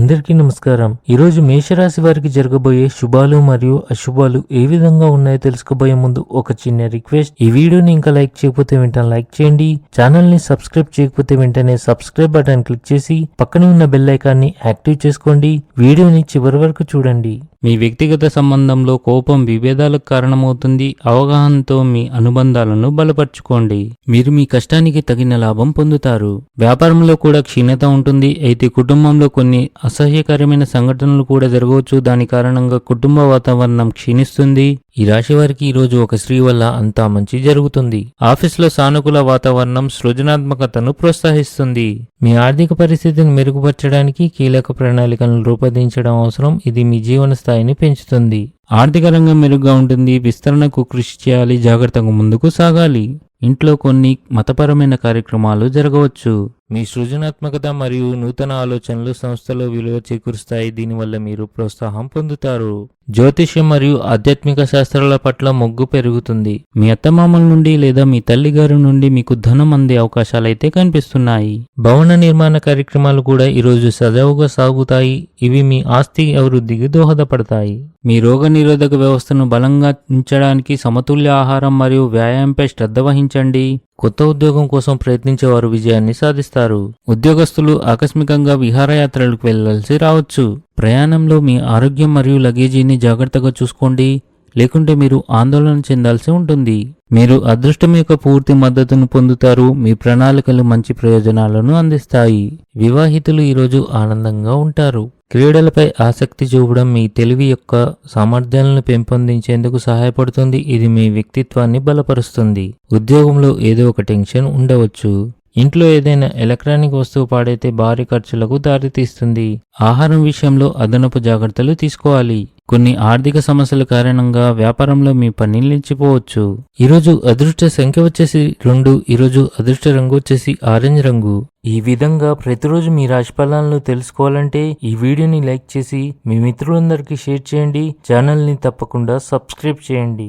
అందరికీ నమస్కారం. ఈరోజు మేషరాశి వారికి జరగబోయే శుభాలు మరియు అశుభాలు ఏ విధంగా ఉన్నాయో తెలుసుకోబోయే ముందు ఒక చిన్న రిక్వెస్ట్. ఈ వీడియోని ఇంకా లైక్ చేయకపోతే వెంటనే లైక్ చేయండి. ఛానల్ ని సబ్స్క్రైబ్ చేయకపోతే వెంటనే సబ్స్క్రైబ్ బటన్ క్లిక్ చేసి పక్కనే ఉన్న బెల్ ఐకాన్ని యాక్టివ్ చేసుకోండి. వీడియోని చివరి వరకు చూడండి. మీ వ్యక్తిగత సంబంధంలో కోపం విభేదాలకు కారణమవుతుంది. అవగాహనతో మీ అనుబంధాలను బలపరుచుకోండి. మీరు మీ కష్టానికి తగిన లాభం పొందుతారు. వ్యాపారంలో కూడా క్షీణత ఉంటుంది. అయితే కుటుంబంలో కొన్ని అసహ్యకరమైన సంఘటనలు కూడా జరగవచ్చు. దాని కారణంగా కుటుంబ వాతావరణం క్షీణిస్తుంది. ఈ రాశి వారికి ఈరోజు ఒక స్త్రీ వల్ల అంతా మంచి జరుగుతుంది. ఆఫీసులో సానుకూల వాతావరణం సృజనాత్మకతను ప్రోత్సహిస్తుంది. మీ ఆర్థిక పరిస్థితిని మెరుగుపరచడానికి కీలక ప్రణాళికలను రూపొందించడం అవసరం. ఇది మీ జీవన స్థాయిని పెంచుతుంది. ఆర్థిక రంగం మెరుగ్గా ఉంటుంది. విస్తరణకు కృషి చేయాలి. జాగ్రత్తగా ముందుకు సాగాలి. ఇంట్లో కొన్ని మతపరమైన కార్యక్రమాలు జరగవచ్చు. మీ సృజనాత్మకత మరియు నూతన ఆలోచనలు సంస్థలో విలువ చేకూరుస్తాయి. దీనివల్ల మీరు ప్రోత్సాహం పొందుతారు. జ్యోతిష్యం మరియు ఆధ్యాత్మిక శాస్త్రాల పట్ల మొగ్గు పెరుగుతుంది. మీ అత్తమామల నుండి లేదా మీ తల్లిగారి నుండి మీకు ధనం అందే అవకాశాలైతే కనిపిస్తున్నాయి. భవన నిర్మాణ కార్యక్రమాలు కూడా ఈరోజు సజావుగా సాగుతాయి. ఇవి మీ ఆస్తి అభివృద్ధికి దోహదపడతాయి. మీ రోగనిరోధక వ్యవస్థను బలంగా ఉంచడానికి సమతుల్య ఆహారం మరియు వ్యాయామంపై శ్రద్ధ వహించండి. కొత్త ఉద్యోగం కోసం ప్రయత్నించేవారు విజయాన్ని సాధిస్తారు. ఉద్యోగస్తులు ఆకస్మికంగా విహారయాత్రలకు వెళ్లాల్సి రావచ్చు. ప్రయాణంలో మీ ఆరోగ్యం మరియు లగేజీని జాగ్రత్తగా చూసుకోండి, లేకుంటే మీరు ఆందోళన చెందాల్సి ఉంటుంది. మీరు అదృష్టం యొక్క పూర్తి మద్దతును పొందుతారు. మీ ప్రణాళికలు మంచి ప్రయోజనాలను అందిస్తాయి. వివాహితులు ఈరోజు ఆనందంగా ఉంటారు. క్రీడలపై ఆసక్తి చూపడం మీ తెలివి యొక్క సామర్థ్యాలను పెంపొందించేందుకు సహాయపడుతుంది. ఇది మీ వ్యక్తిత్వాన్ని బలపరుస్తుంది. ఉద్యోగంలో ఏదో ఒక టెన్షన్ ఉండవచ్చు. ఇంట్లో ఏదైనా ఎలక్ట్రానిక్ వస్తువు పాడైతే భారీ ఖర్చులకు దారితీస్తుంది. ఆహారం విషయంలో అదనపు జాగ్రత్తలు తీసుకోవాలి. కొన్ని ఆర్థిక సమస్యల కారణంగా వ్యాపారంలో మీ పని నిలిచిపోవచ్చు. ఈరోజు అదృష్ట సంఖ్య వచ్చేసి 2. ఈరోజు అదృష్ట రంగు వచ్చేసి ఆరెంజ్ రంగు. ఈ విధంగా ప్రతిరోజు మీ రాశి ఫలాలను తెలుసుకోవాలంటే ఈ వీడియోని లైక్ చేసి మీ మిత్రులందరికీ షేర్ చేయండి. ఛానల్ని తప్పకుండా సబ్స్క్రైబ్ చేయండి.